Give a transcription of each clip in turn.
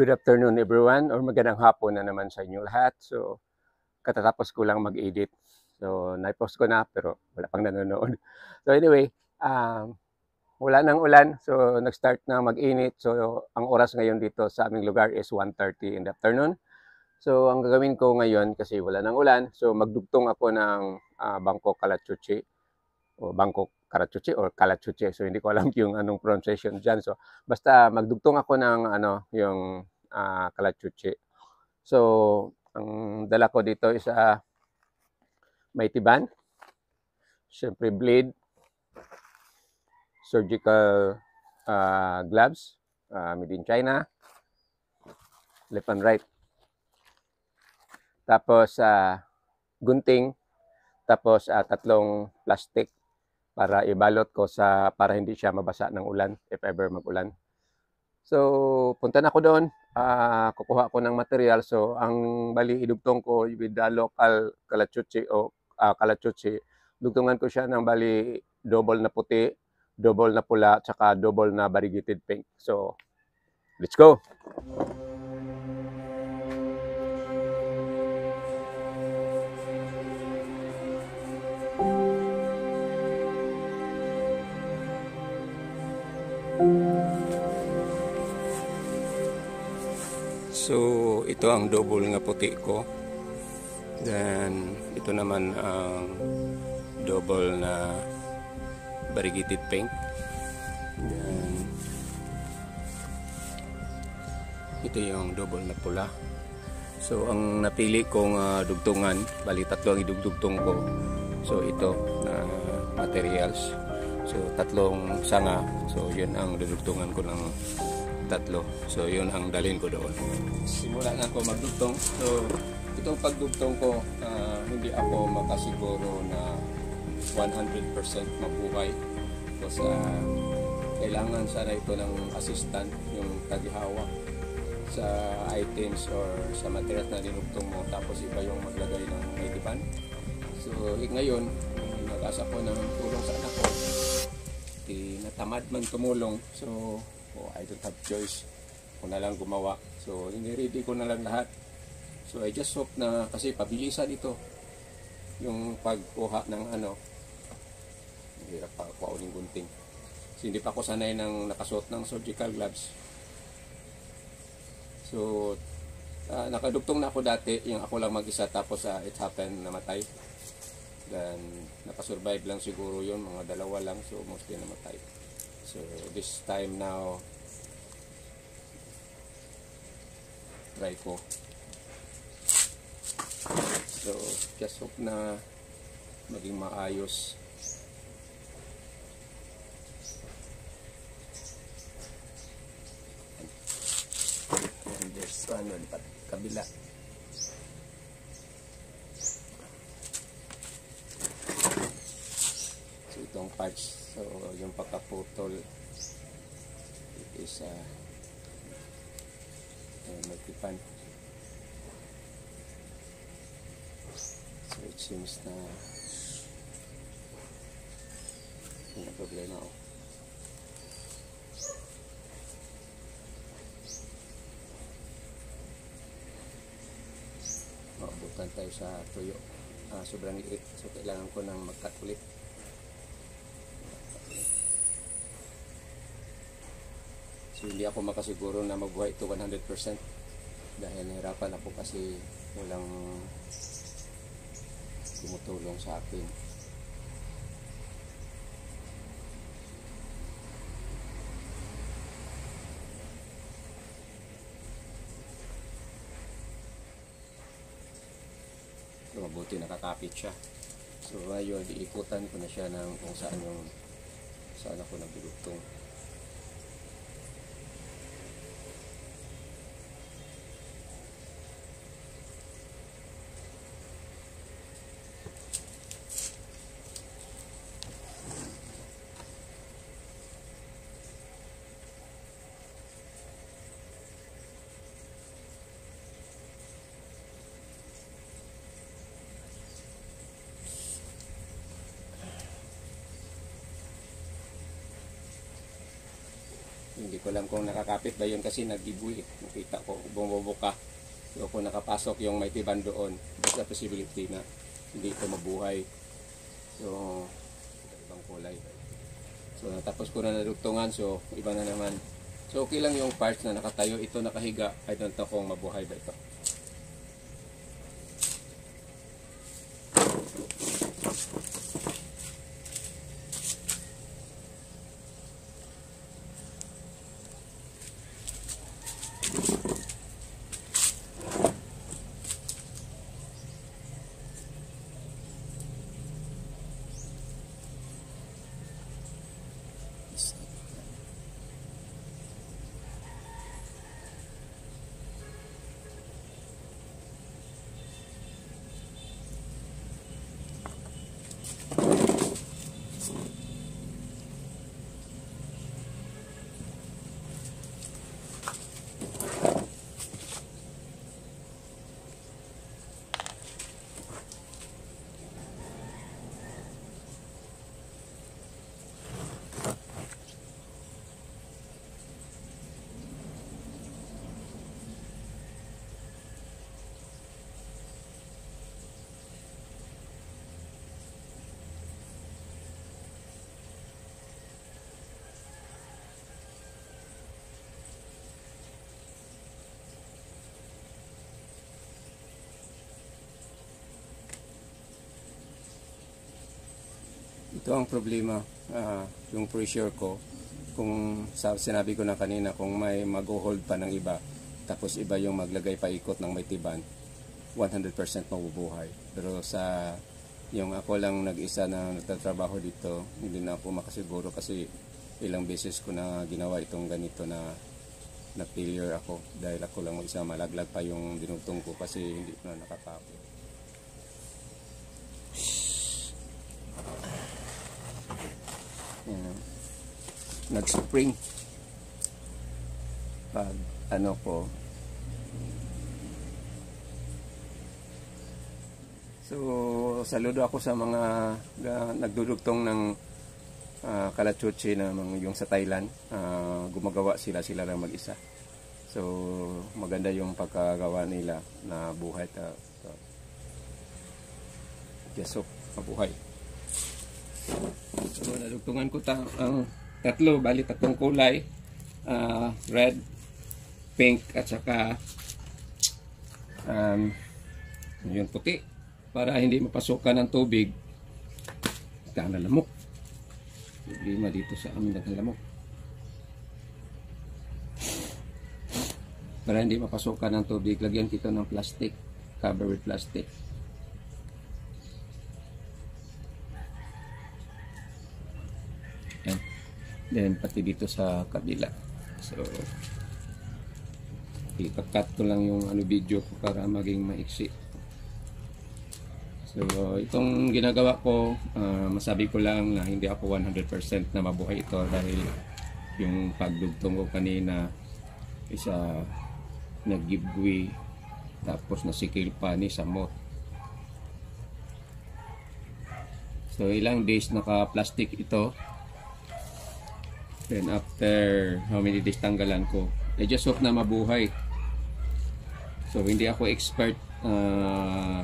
Good afternoon everyone, or magandang hapon na naman sa inyo lahat. So, katatapos ko lang mag-edit. So, na-post ko na pero wala pang nanonood. So anyway, wala nang ulan. So, nag-start na mag-init. So, ang oras ngayon dito sa aming lugar is 1:30 in the afternoon. So, ang gagawin ko ngayon kasi wala nang ulan, so magdugtong ako ng Bangkok Kalachuchi o Bangkok Karachuchi or Kalachuchi. So, hindi ko alam yung anong pronunciation dyan. So, basta magdugtong ako ng yung Kalachuchi. So, ang dala ko dito is may tiban, syempre blade, surgical gloves, made in China, left and right. Tapos gunting, tapos tatlong plastic para ibalot ko para hindi siya mabasa ng ulan if ever mag-ulan. So, punta na ako doon, kukuha ako ng material. So, ang bali idugtong ko with the local Kalachuchi o Kalachuchi, dugtungan ko siya ng bali double na puti, double na pula, tsaka double na variegated pink. So, let's go! So, ito ang double nga puti ko. Then, ito naman ang double na variegated pink. Then, ito yung double na pula. So, ang napili kong dugtungan, bali tatlo ang idugtong ko. So, ito na materials. So, tatlong sanga. So, yun ang dudugtungan ko ng tatlo. So, yun ang dalhin ko doon. Simula na ako magdugtong. So, itong pagdugtong ko, hindi ako makasiguro na 100% mabuhay. Kasi kailangan sana ito ng assistant, yung tagihawak sa items or sa materials na dinugtong mo. Tapos iba yung maglagay ng may tipan. So, ngayon, nag-asa ko ng tulong sa anak ko. Natamad man tumulong. So, I don't have choice. Ako na lang gumawa. So, ini-ready ko na lang lahat. So, I just hope na, kasi pabilisan ito. Yung pagkuha ng hirap pa ako uling gunting. So, hindi pa ako sanay ng nakasuot ng surgical gloves. So, nakadugtong na ako dati. Yung ako lang mag-isa. Tapos, it happened, namatay. Then, nakasurvive lang siguro yun. Mga dalawa lang. So, mostly namatay. So, this time now, try ko. So, just hope na maging maayos. And there's one on kabila. So, itong parts. So, yung pagkaputol is magtipan. So, it seems na may problema ako. Maabutan tayo sa tuyo. Sobrang liit. So, kailangan ko nang mag-cut ulit. So, hindi ako makasiguro na mabuhay ito 100% dahil nahirapan ako kasi walang tumutulong sa akin. So, mabuti nakakapit siya. So, ngayon, iikutan ko na siya ng kung saan ako nagdudugtong. hindi ko alam kung nakakapit ba yun kasi nag-giveaway. Nakita ko bumubuka. So kung nakapasok yung may tiban doon, there's a possibility na hindi ito mabuhay. So ibang kulay. So natapos ko na nadugtungan, so iba na naman. So okay lang yung parts na nakatayo, ito nakahiga. I don't know kung mabuhay ba ito. Ito ang problema, yung pressure ko. Kung sinabi ko na kanina, kung may mag-hold pa ng iba, tapos iba yung maglagay paikot ng may tiban, 100% mabubuhay. Pero sa yung ako lang nag-isa na nagtatrabaho dito, hindi na ako makasiguro kasi ilang beses ko na ginawa itong ganito na failure ako dahil ako lang mag-isa, malaglag pa yung dinugtong ko kasi hindi ko na nakakapit. Nag-spring pag ano ko. So saludo ako sa mga nagdudugtong ng kalachuchi na yung sa Thailand. Gumagawa sila lang mag-isa. So maganda yung pagkagawa nila na buhay yasok mabuhay. So nadugtungan ko ang tatlo, bali tatlong kulay, red, pink at saka yung puti para hindi mapasukan ng tubig. Kaya lamok. Problema dito sa amin ng lamok. Para hindi mapasukan ng tubig, lagyan kita ng plastic, cover with plastic. Yan. Then pati dito sa kabila. So i-cut ko lang yung video ko para maging maiksi. So itong ginagawa ko, masabi ko lang na hindi ako 100% na mabuhay ito dahil yung pagdugtong ko kanina isa nag-giveaway tapos nasikil pa ni Samot. So ilang days naka-plastic ito. Then after how many days tanggalan ko. I just hope na mabuhay. So hindi ako expert.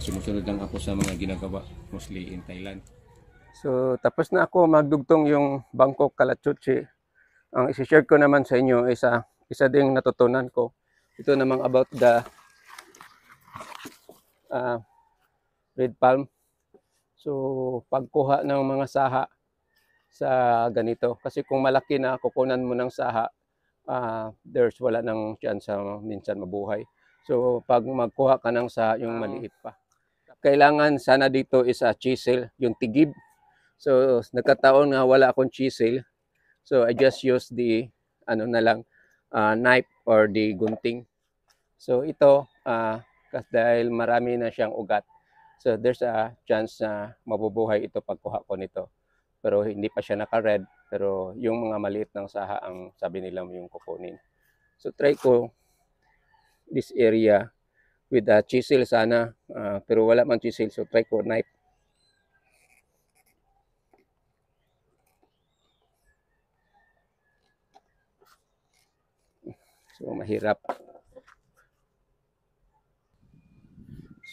Sumusunod lang ako sa mga ginagawa mostly in Thailand. So tapos na ako magdugtong yung Bangkok Kalachuchi. Ang isi-share ko naman sa inyo isa ding natutunan ko. Ito namang about the red palm. So pagkuha ng mga saha sa ganito, kasi kung malaki na kukunan mo ng saha, wala nang chance minsan mabuhay. So pag magkuha ka ng saha yung maliit pa, kailangan sana dito is a chisel, yung tigib. So nagkataon nga wala akong chisel, so I just use the knife or the gunting. So ito dahil marami na siyang ugat, so there's a chance na mabubuhay ito pagkuha ko nito. Pero hindi pa siya naka-red, pero yung mga maliit ng saha ang sabi nila yung kukunin. So try ko this area with a chisel sana, pero wala man chisel, so try ko knife. So mahirap.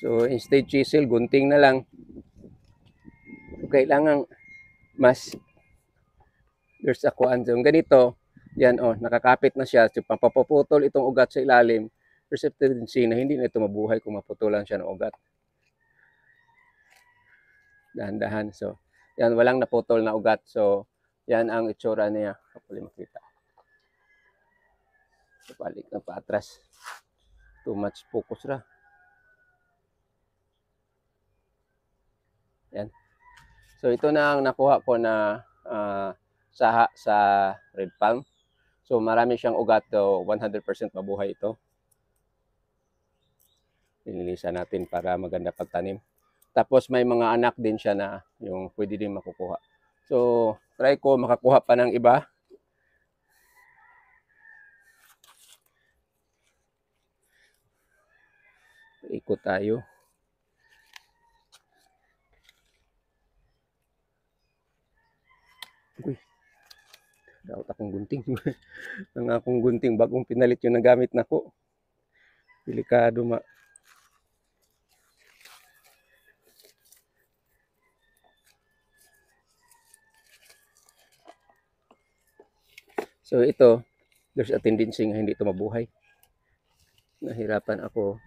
So instead chisel, gunting na lang. Kailangan mas there's a kuan. So ganito, yan nakakapit na siya. So papaputol itong ugat sa ilalim. There's a tendency na hindi na ito mabuhay kung maputulan siya ng ugat. Dahan-dahan. So yan, walang naputol na ugat. So yan ang itsura niya. Kapali makita. So balik na paatras. Too much focus ra. Yan. So ito na ang nakuha ko na saha sa red palm. So marami siyang ugat, 100% mabuhay ito. Nililisan natin para maganda pagtanim. Tapos may mga anak din siya na yung pwede din makukuha. So try ko makakuha pa ng iba. Ikot tayo. Uy, daot akong gunting. Ang akong gunting bagong pinalit yung nagamit nako. Delikado ma. So ito, there's a tendency nga hindi ito mabuhay. Nahirapan ako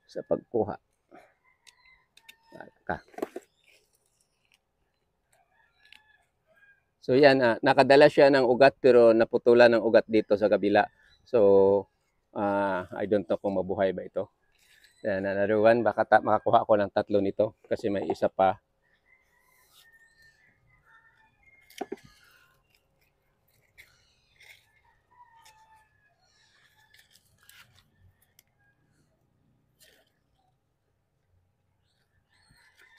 sa pagkuha. So yan, nakadala siya ng ugat pero naputulan ng ugat dito sa kabila. So I don't know kung mabuhay ba ito. Then another one, baka makakuha ako ng 3 nito kasi may isa pa.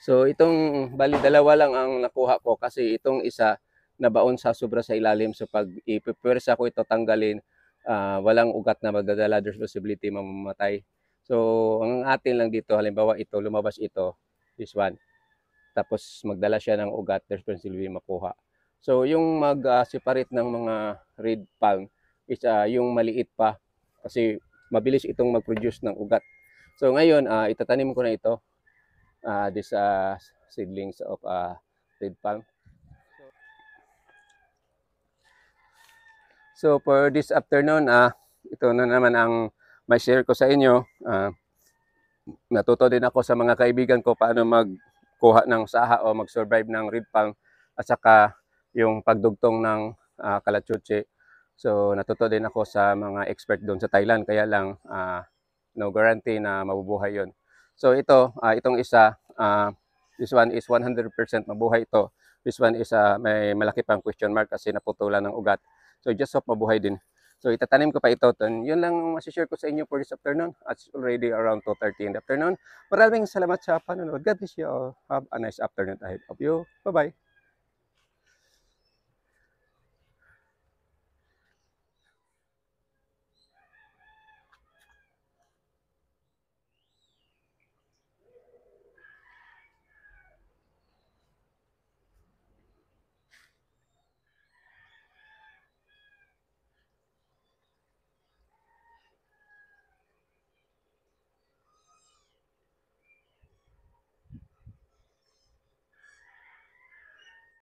So itong bali dalawa lang ang nakuha ko kasi itong isa nabaon sa sobra sa ilalim. So pag ipipersa ko ito tanggalin, walang ugat na magdadala, there's possibility mamamatay. So ang atin lang dito, halimbawa ito, lumabas ito, this one. Tapos magdala siya ng ugat, there's possibility makuha. So yung mag-separate ng mga red palm is yung maliit pa kasi mabilis itong mag-produce ng ugat. So ngayon, itatanim ko na ito. This seedlings of red palm. So for this afternoon, ito na naman ang may share ko sa inyo. Natuto din ako sa mga kaibigan ko paano magkuha ng saha o mag-survive ng red palm at saka yung pagdugtong ng kalachuchi. So natuto din ako sa mga expert doon sa Thailand, kaya lang no guarantee na mabubuhay yon. So ito, itong isa, this one is 100% mabuhay ito. This one is may malaki pang question mark kasi naputulan ng ugat. So just hope mabuhay din. So itatanim ko pa ito. Yun lang masishare ko sa inyo for this afternoon. It's already around 2:30 in the afternoon. Maraming salamat sa panonood. God bless you all. Have a nice afternoon ahead of you. Bye-bye.